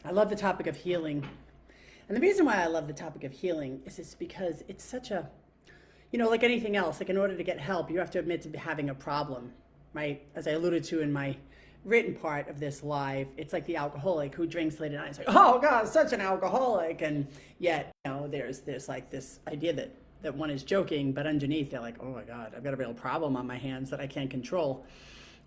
I love the topic of healing. And the reason why I love the topic of healing is it's because it's such a, like anything else, like in order to get help, you have to admit to having a problem, right? As I alluded to in my written part of this live, it's like the alcoholic who drinks late at night and says, oh God, such an alcoholic. And yet, there's like this idea that one is joking, but underneath they're like, oh my God, I've got a real problem on my hands that I can't control.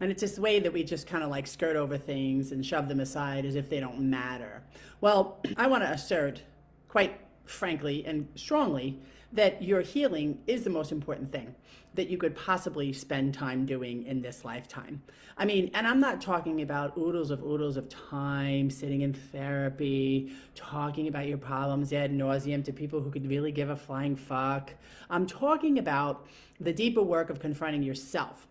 And it's this way that we just kind of like skirt over things and shove them aside as if they don't matter. Well, I want to assert, quite frankly and strongly, that your healing is the most important thing that you could possibly spend time doing in this lifetime. I mean, and I'm not talking about oodles of time sitting in therapy, talking about your problems ad nauseum to people who could really give a flying fuck. I'm talking about the deeper work of confronting yourself,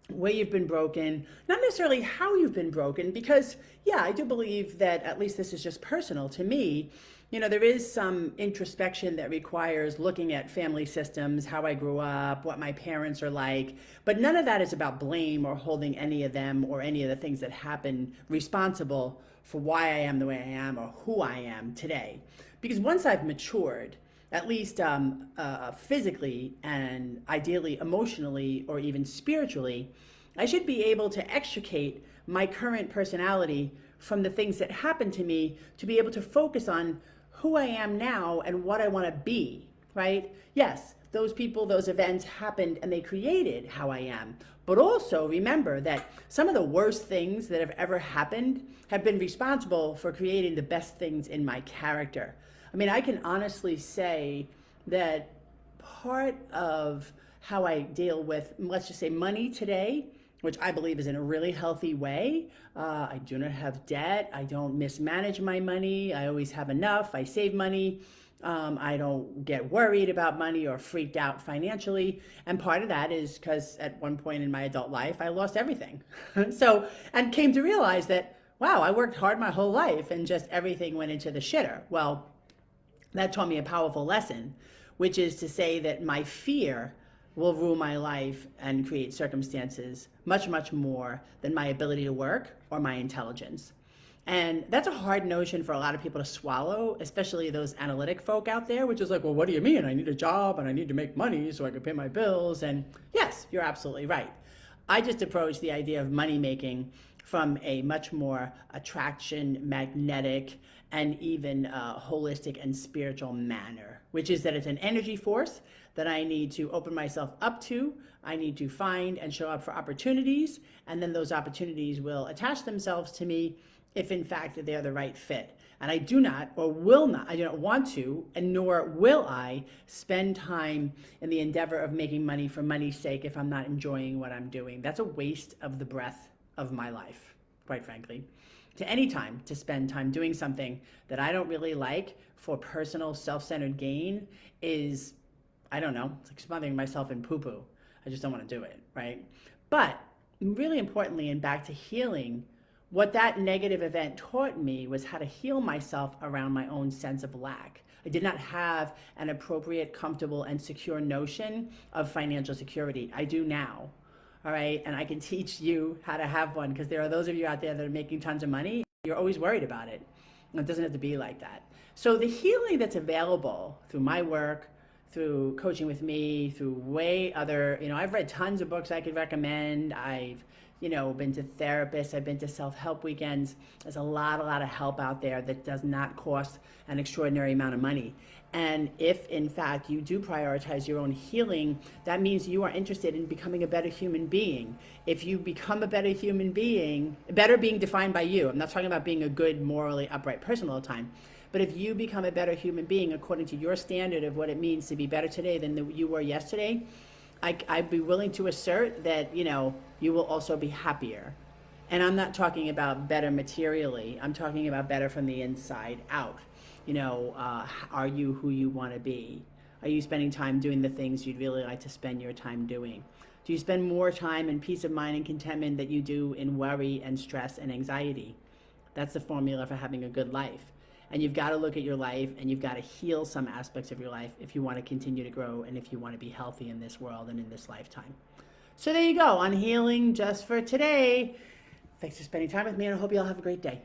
where you've been broken, not necessarily how you've been broken, because yeah, I do believe that, at least this is just personal to me, there is some introspection that requires looking at family systems, how I grew up, what my parents are like, but none of that is about blame or holding any of them or any of the things that happened responsible for why I am the way I am or who I am today. Because once I've matured, at least physically and ideally emotionally or even spiritually, I should be able to extricate my current personality from the things that happened to me to be able to focus on who I am now and what I want to be, right? Yes, those people, those events happened and they created how I am. But also remember that some of the worst things that have ever happened have been responsible for creating the best things in my character. I mean, I can honestly say that part of how I deal with, let's just say, money today, which I believe is in a really healthy way. I do not have debt. I don't mismanage my money. I always have enough. I save money. I don't get worried about money or freaked out financially. And part of that is because at one point in my adult life, I lost everything. And came to realize that, wow, I worked hard my whole life and just everything went into the shitter. Well, that taught me a powerful lesson, which is to say that my fear will rule my life and create circumstances much, much more than my ability to work or my intelligence. And that's a hard notion for a lot of people to swallow, especially those analytic folk out there, which is like, well, what do you mean? I need a job and I need to make money so I can pay my bills. And yes, you're absolutely right. I just approach the idea of money making from a much more attraction, magnetic, and even holistic and spiritual manner, which is that it's an energy force that I need to open myself up to. I need to find and show up for opportunities, and then those opportunities will attach themselves to me if in fact they're the right fit. And I do not or will not, I do not want to, and nor will I spend time in the endeavor of making money for money's sake if I'm not enjoying what I'm doing. That's a waste of the breath of my life, quite frankly. To any time to spend time doing something that I don't really like for personal self-centered gain is, I don't know, it's like smothering myself in poo-poo. I just don't want to do it, right? But really importantly, and back to healing, what that negative event taught me was how to heal myself around my own sense of lack. I did not have an appropriate, comfortable, and secure notion of financial security. I do now. All right, and I can teach you how to have one, because there are those of you out there that are making tons of money. You're always worried about it. It doesn't have to be like that. So the healing that's available through my work, through coaching with me, through I've read tons of books I could recommend. I've, been to therapists. I've been to self-help weekends. There's a lot of help out there that does not cost an extraordinary amount of money. And if, in fact, you do prioritize your own healing, that means you are interested in becoming a better human being. If you become a better human being, better being defined by you. I'm not talking about being a good, morally upright person all the time. But if you become a better human being according to your standard of what it means to be better today than you were yesterday, I'd be willing to assert that, you will also be happier. And I'm not talking about better materially. I'm talking about better from the inside out. Are you who you want to be? Are you spending time doing the things you'd really like to spend your time doing? Do you spend more time in peace of mind and contentment than you do in worry and stress and anxiety? That's the formula for having a good life. And you've got to look at your life and you've got to heal some aspects of your life if you want to continue to grow and if you want to be healthy in this world and in this lifetime. So there you go, on healing just for today. Thanks for spending time with me, and I hope you all have a great day.